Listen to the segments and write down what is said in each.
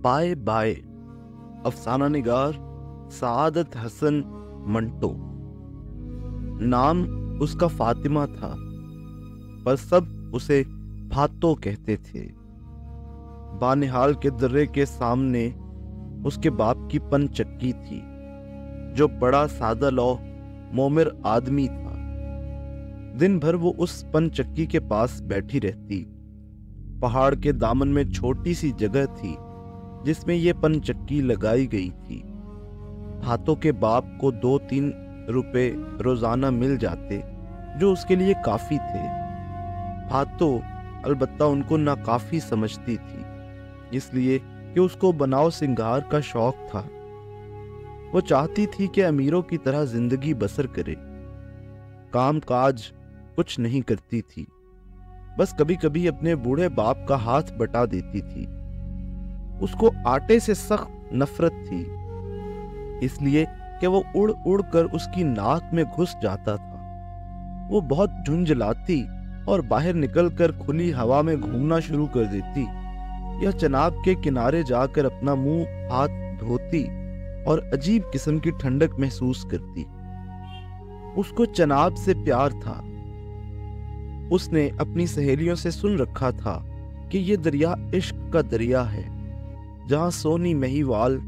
Bye bye. अफसाना निगार सआदत हसन मंटो। नाम उसका फातिमा था, पर सब उसे फातो कहते थे। बानिहाल के दर्रे के सामने उसके बाप की पनचक्की थी, जो बड़ा सादा लौ मोमिर आदमी था। दिन भर वो उस पनचक्की के पास बैठी रहती। पहाड़ के दामन में छोटी सी जगह थी जिसमें ये पनचक्की लगाई गई थी। फातो के बाप को 2-3 रुपए रोजाना मिल जाते, जो उसके लिए काफी थे। फातो अलबत्ता उनको नाकाफी समझती थी, इसलिए कि उसको बनाव सिंगार का शौक था। वो चाहती थी कि अमीरों की तरह जिंदगी बसर करे। काम काज कुछ नहीं करती थी, बस कभी कभी अपने बूढ़े बाप का हाथ बटा देती थी। उसको आटे से सख्त नफरत थी, इसलिए कि वो उड़ उड़ कर उसकी नाक में घुस जाता था। वो बहुत झुंझलाती और बाहर निकलकर खुली हवा में घूमना शुरू कर देती, या चनाब के किनारे जाकर अपना मुंह हाथ धोती और अजीब किस्म की ठंडक महसूस करती। उसको चनाब से प्यार था। उसने अपनी सहेलियों से सुन रखा था कि ये दरिया इश्क का दरिया है, जहां सोनी महिवाल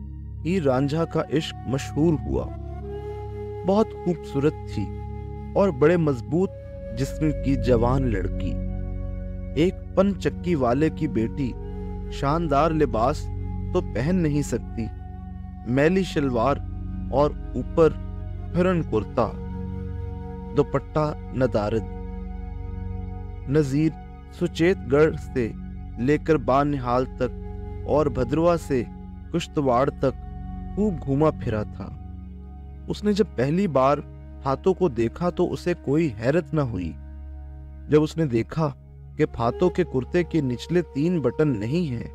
ही रांझा का इश्क मशहूर हुआ। बहुत खूबसूरत थी और बड़े मजबूत जिस्म की जवान लड़की। एक पनचक्की वाले की बेटी शानदार लिबास तो पहन नहीं सकती, मैली शलवार और ऊपर फिरन कुर्ता, दुपट्टा नदारद। नजीर सुचेतगढ़ से लेकर बानिहाल तक और भद्रवा से कुश्तवाड़ तक खूब घूमा फिरा था। उसने जब पहली बार फातो को देखा तो उसे कोई हैरत न हुई। जब उसने देखा कि फातो के कुर्ते के निचले 3 बटन नहीं हैं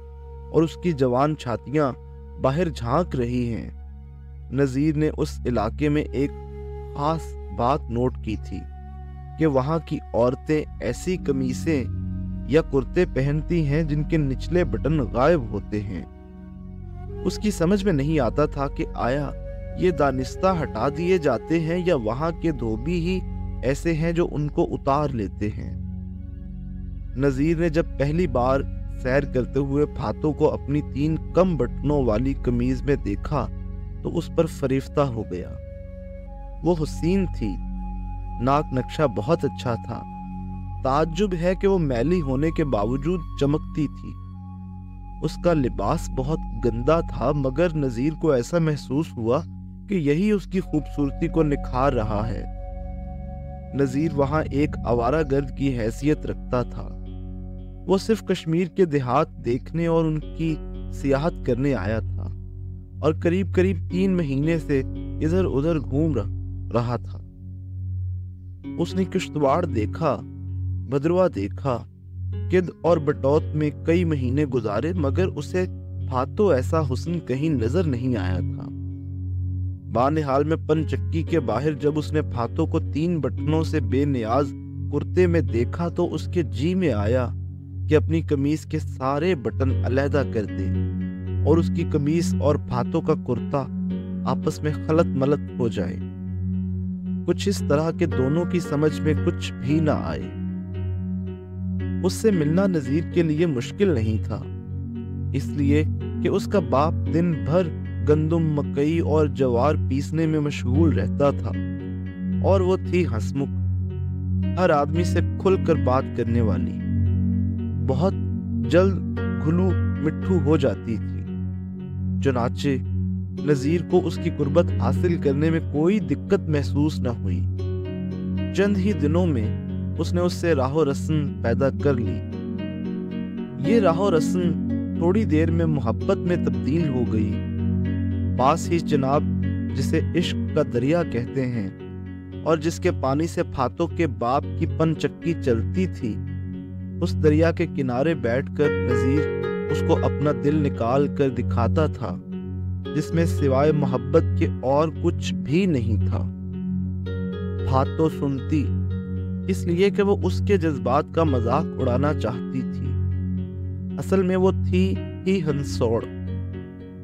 और उसकी जवान छातियां बाहर झांक रही हैं, नजीर ने उस इलाके में एक खास बात नोट की थी कि वहां की औरतें ऐसी कमीजें या कुर्ते पहनती हैं जिनके निचले बटन गायब होते हैं। उसकी समझ में नहीं आता था कि आया ये दानिस्ता हटा दिए जाते हैं या वहां के धोबी ही ऐसे हैं जो उनको उतार लेते हैं। नजीर ने जब पहली बार सैर करते हुए फातो को अपनी 3 कम बटनों वाली कमीज में देखा तो उस पर फरिश्ता हो गया। वो हुसीन थी, नाक नक्शा बहुत अच्छा था। ताज्जुब है कि वो मैली होने के बावजूद चमकती थी। उसका लिबास बहुत गंदा था, मगर नजीर को ऐसा महसूस हुआ कि यही उसकी खूबसूरती को निखार रहा है। नजीर वहां एक आवारागर्द की हैसियत रखता था। वो सिर्फ कश्मीर के देहात देखने और उनकी सियाहत करने आया था और करीब करीब 3 महीने से इधर उधर घूम रहा था। उसने किश्तवाड़ देखा, भद्रवा देखा, किद और बटौत में कई महीने गुजारे, मगर उसे फातो ऐसा हुस्न कहीं नजर नहीं आया था। बानिहाल में पनचक्की के बाहर जब उसने फातो को 3 बटनों से बेनियाज कुर्ते में देखा तो उसके जी में आया कि अपनी कमीज के सारे बटन अलहदा कर दे और उसकी कमीज और फातो का कुर्ता आपस में खलत मलत हो जाए। कुछ इस तरह के दोनों की समझ में कुछ भी ना आए। उससे मिलना नजीर के लिए मुश्किल नहीं था, इसलिए कि उसका बाप दिन भर गंदुम, मकई और जवार पीसने में मशगूल रहता था और वो थी हंसमुख, हर आदमी से खुलकर बात करने वाली। बहुत जल्द घुलू मिट्ठू हो जाती थी। चुनाचे नजीर को उसकी कुर्बत हासिल करने में कोई दिक्कत महसूस न हुई। चंद ही दिनों में उसने उससे राहो रस्म पैदा कर ली। ये राहो रस्म थोड़ी देर में मोहब्बत में तब्दील हो गई। पास ही जनाब, जिसे इश्क का दरिया कहते हैं और जिसके पानी से फातो के बाप की पनचक्की चलती थी, उस दरिया के किनारे बैठकर नजीर उसको अपना दिल निकाल कर दिखाता था, जिसमें सिवाय मोहब्बत के और कुछ भी नहीं था। फातो सुनती, इसलिए कि वो उसके जज्बात का मजाक उड़ाना चाहती थी। असल में वो थी ही हंसौड़,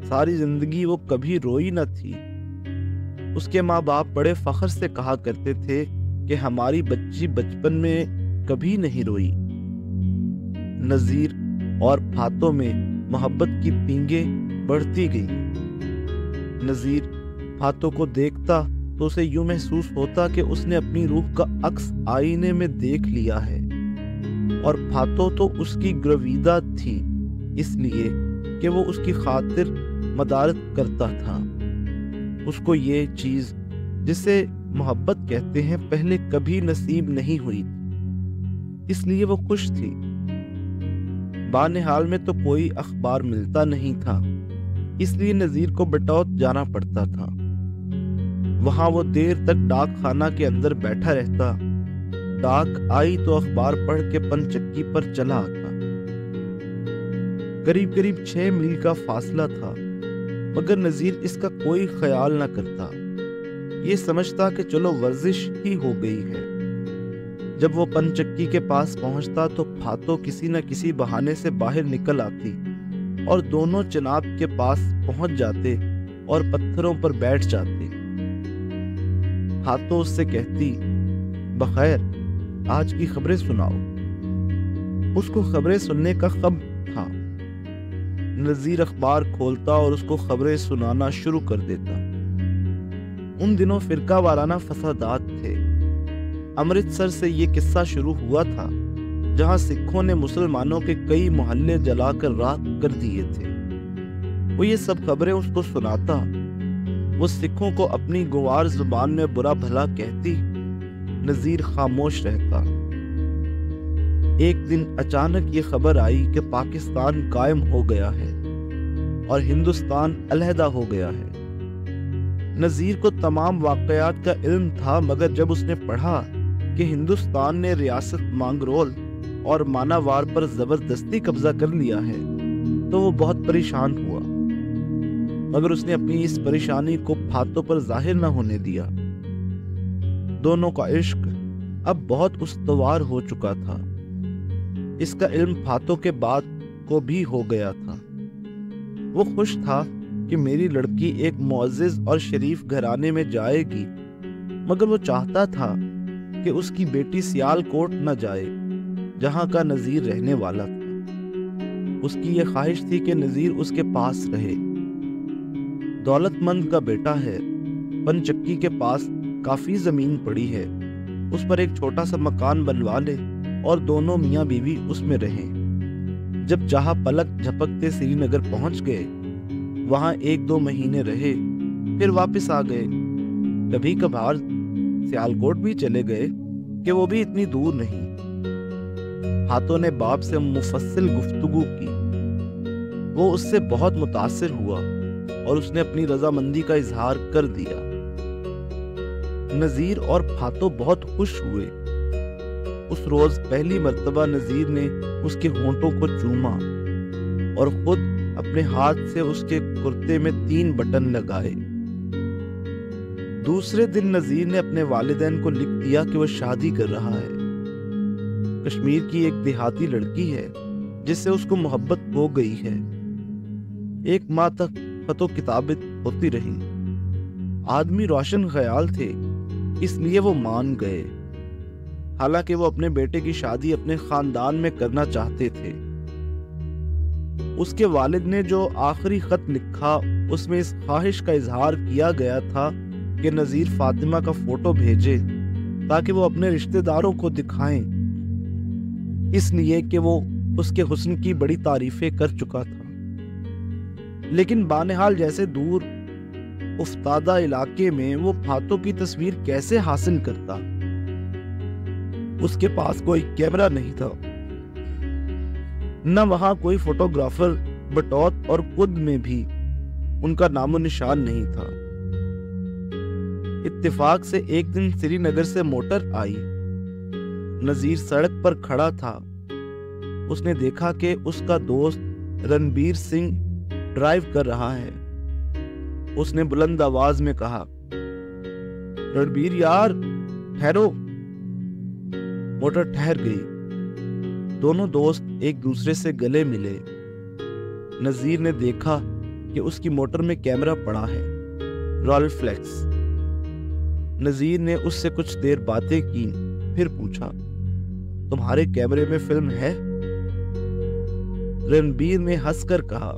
सारी जिंदगी वो कभी रोई न थी। उसके माँ बाप बड़े फख्र से कहा करते थे कि हमारी बच्ची बचपन में कभी नहीं रोई। नजीर और फातो में मोहब्बत की पींगें बढ़ती गई। नजीर फातो को देखता तो उसे यूं महसूस होता कि उसने अपनी रूह का अक्स आईने में देख लिया है, और फातो तो उसकी ग्रवीदा थी, इसलिए कि वो उसकी खातिर मदारत करता था। उसको ये चीज जिसे मोहब्बत कहते हैं पहले कभी नसीब नहीं हुई, इसलिए वो खुश थी। बानिहाल में तो कोई अखबार मिलता नहीं था, इसलिए नजीर को बटौत जाना पड़ता था। वहां वो देर तक डाक खाना के अंदर बैठा रहता। डाक आई तो अखबार पढ़ के पनचक्की पर चला आता। करीब करीब 6 मील का फासला था, मगर नजीर इसका कोई ख्याल न करता। ये समझता कि चलो वर्जिश ही हो गई है। जब वो पनचक्की के पास पहुंचता तो फातो किसी न किसी बहाने से बाहर निकल आती और दोनों चिनाब के पास पहुंच जाते और पत्थरों पर बैठ जाते। फातो उससे कहती, बखैर, आज की खबरें सुनाओ। उसको खबरें सुनने का खब था। नजीर अखबार खोलता और उसको खबरें सुनाना शुरू कर देता। उन दिनों फिरका वाराना फसादात थे। अमृतसर से ये किस्सा शुरू हुआ था, जहां सिखों ने मुसलमानों के कई मोहल्ले जलाकर राख कर दिए थे। वो ये सब खबरें उसको सुनाता। वो सिखों को अपनी गुवार जुबान में बुरा भला कहती। नजीर खामोश रहता। एक दिन अचानक ये खबर आई कि पाकिस्तान कायम हो गया है और हिंदुस्तान अलहदा हो गया है। नजीर को तमाम वाकयात का इल्म था, मगर जब उसने पढ़ा कि हिंदुस्तान ने रियासत मांगरोल और मानावार पर जबरदस्ती कब्जा कर लिया है, तो वो बहुत परेशान हुआ। मगर उसने अपनी इस परेशानी को फातो पर जाहिर न होने दिया। दोनों का इश्क अब बहुत उस्तवार हो चुका था। इसका इल्म फातो के बाद को भी हो गया था। वो खुश था कि मेरी लड़की एक मुअज़्ज़िज़ और शरीफ घराने में जाएगी, मगर वो चाहता था कि उसकी बेटी सियालकोट न जाए, जहां का नजीर रहने वाला था। उसकी ये ख्वाहिश थी कि नजीर उसके पास रहे। दौलतमंद का बेटा है। पनचक्की के पास काफी जमीन पड़ी है, उस पर एक छोटा सा मकान बनवा ले और दोनों मियाँ बीवी उसमें रहें। जब चाहा पलक झपकते श्रीनगर पहुंच गए। वहां 1-2 महीने रहे, फिर वापस आ गए। कभी कभार सियालकोट भी चले गए कि वो भी इतनी दूर नहीं। फातो ने बाप से मुफस्सिल गुफ्तगू की। वो उससे बहुत मुतासिर हुआ और उसने अपनी रजामंदी का इजहार कर दिया। नजीर और फातो बहुत खुश हुए। उस रोज पहली मर्तबा नजीर ने उसके होंठों को चूमा और खुद अपने हाथ से उसके कुर्ते में 3 बटन लगाए। दूसरे दिन नजीर ने अपने वालिदैन को लिख दिया कि वह शादी कर रहा है। कश्मीर की एक देहाती लड़की है जिससे उसको मोहब्बत हो गई है। 1 माह तक फतो किताबत होती रही। आदमी रोशन ख्याल थे, इसलिए वो मान गए। हालांकि वो अपने बेटे की शादी अपने खानदान में करना चाहते थे। उसके वालिद ने जो आखिरी खत लिखा उसमें इस ख्वाहिश का इजहार किया गया था कि नजीर फातिमा का फोटो भेजे ताकि वो अपने रिश्तेदारों को दिखाएं, इसलिए कि वो उसके हुस्न की बड़ी तारीफें कर चुका था। लेकिन बानिहाल जैसे दूर उफ्तादा इलाके में वो फातो की तस्वीर कैसे हासिल करता? उसके पास कोई कैमरा नहीं था, न वहां कोई फोटोग्राफर। बटौत और कुद में भी उनका नामो निशान नहीं था। इत्तेफाक से एक दिन श्रीनगर से मोटर आई। नजीर सड़क पर खड़ा था। उसने देखा कि उसका दोस्त रणबीर सिंह ड्राइव कर रहा है। उसने बुलंद आवाज में कहा, रणबीर यार, ठहरो। मोटर ठहर गई। दोनों दोस्त एक दूसरे से गले मिले। नजीर ने देखा कि उसकी मोटर में कैमरा पड़ा है, रॉयल फ्लेक्स। नजीर ने उससे कुछ देर बातें की, फिर पूछा, तुम्हारे कैमरे में फिल्म है? रणबीर ने हंसकर कहा,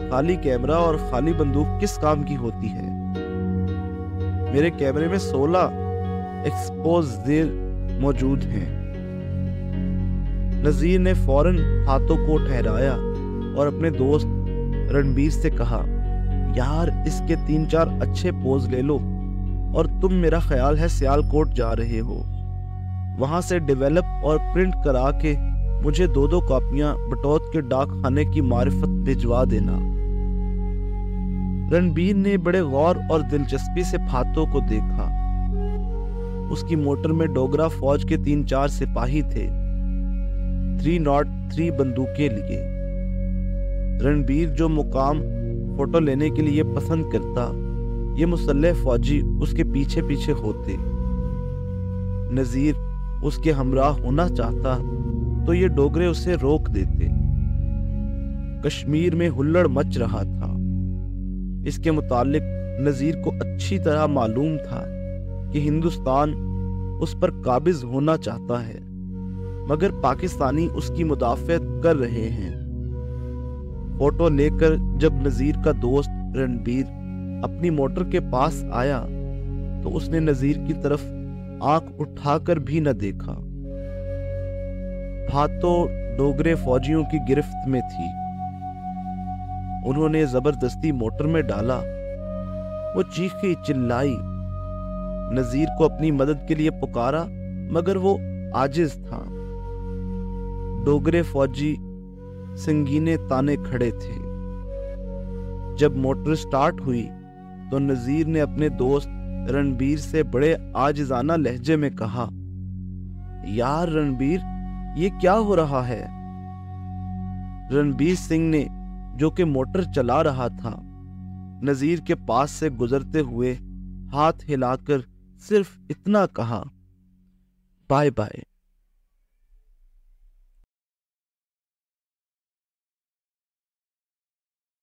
खाली कैमरा और खाली बंदूक किस काम की होती है? मेरे कैमरे में 16 एक्सपोजर मौजूद हैं। नजीर ने फौरन हाथों को ठहराया और अपने दोस्त रणबीर से कहा, यार इसके 3-4 अच्छे पोज ले लो, और तुम मेरा ख्याल है सियालकोट जा रहे हो, वहां से डेवलप और प्रिंट करा के मुझे 2-2 कॉपियां बटौत के डाक खाने की मारिफत भिजवा देना। रणबीर ने बड़े गौर और दिलचस्पी से फातो को देखा। उसकी मोटर में डोगरा फौज के 3-4 सिपाही थे, 303 बंदूकें लिए। रणबीर जो मुकाम फोटो लेने के लिए पसंद करता, ये मुसल्लह फौजी उसके पीछे पीछे होते। नजीर उसके हमराह होना चाहता तो ये डोगरे उसे रोक देते। कश्मीर में हुल्लड़ मच रहा था। इसके मुतालिक नजीर को अच्छी तरह मालूम था कि हिंदुस्तान उस पर काबिज होना चाहता है, मगर पाकिस्तानी उसकी मुदाफियत कर रहे हैं। फोटो लेकर जब नजीर का दोस्त रणबीर अपनी मोटर के पास आया तो उसने नजीर की तरफ आंख उठाकर भी न देखा। फातो डोगरे फौजियों की गिरफ्त में थी। उन्होंने जबरदस्ती मोटर में डाला। वो चीखी चिल्लाई, नजीर को अपनी मदद के लिए पुकारा, मगर वो आजिज था। डोगरे फौजी संगीने ताने खड़े थे। जब मोटर स्टार्ट हुई तो नजीर ने अपने दोस्त रणबीर से बड़े आजिजाना लहजे में कहा, यार रणबीर, ये क्या हो रहा है? रणबीर सिंह ने, जो कि मोटर चला रहा था, नजीर के पास से गुजरते हुए हाथ हिलाकर सिर्फ इतना कहा, बाय बाय।